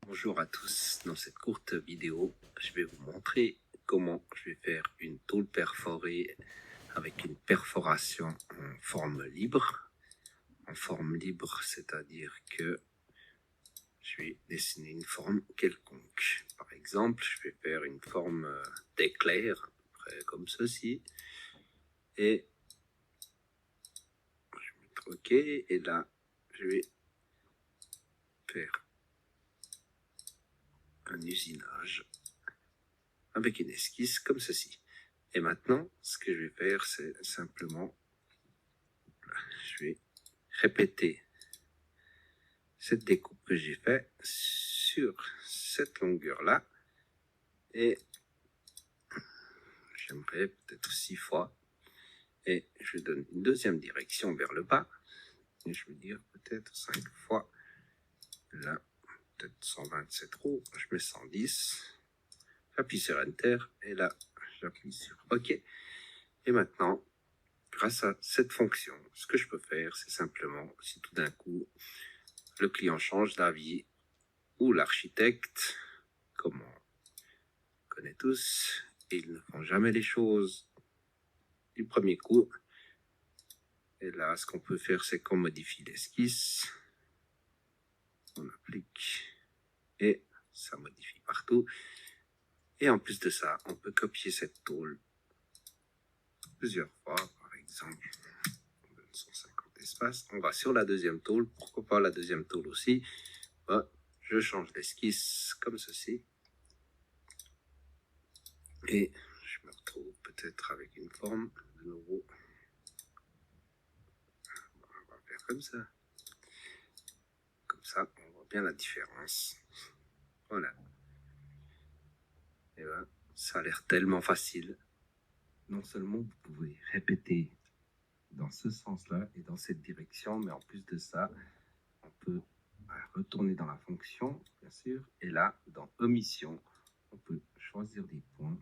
Bonjour à tous, dans cette courte vidéo, je vais vous montrer comment je vais faire une tôle perforée avec une perforation en forme libre. En forme libre, c'est-à-dire que je vais dessiner une forme quelconque. Par exemple, je vais faire une forme d'éclair, comme ceci. Et je vais mettre OK, et là, je vais faire un usinage avec une esquisse comme ceci. Et maintenant, ce que je vais faire, c'est simplement, je vais répéter cette découpe que j'ai fait sur cette longueur-là. Et j'aimerais peut-être 6 fois. Et je donne une deuxième direction vers le bas. Et je vais dire peut-être 5 fois. Là, peut-être 127 roues. Je mets 110. J'appuie sur Enter. Et là, j'appuie sur OK. Et maintenant, grâce à cette fonction, ce que je peux faire, c'est simplement, si tout d'un coup, le client change d'avis, ou l'architecte, comme on connaît tous, ils ne font jamais les choses du premier coup. Et là, ce qu'on peut faire, c'est qu'on modifie l'esquisse, on applique, et ça modifie partout. Et en plus de ça, on peut copier cette tôle plusieurs fois. Par exemple, on donne 150 espaces. On va sur la deuxième tôle. Pourquoi pas la deuxième tôle aussi? Je change l'esquisse comme ceci. Et je me retrouve peut-être avec une forme de nouveau. On va faire comme ça. Comme ça, on voit bien la différence. Voilà. Et ben, ça a l'air tellement facile. Non seulement vous pouvez répéter dans ce sens-là et dans cette direction, mais en plus de ça, on peut retourner dans la fonction, bien sûr, et là, dans omission, on peut choisir des points.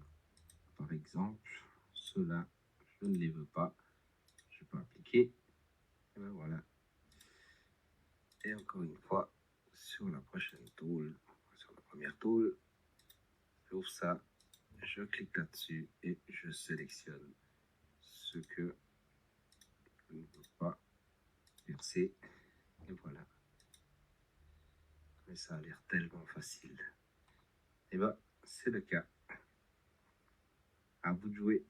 Par exemple, ceux-là, je ne les veux pas, je peux appliquer, et ben voilà. Et encore une fois, sur la prochaine tôle, sur la première tôle, j'ouvre ça, je clique là-dessus et je sélectionne ce que je ne veux pas percer. Et voilà. Mais ça a l'air tellement facile. Et ben, c'est le cas. À vous de jouer.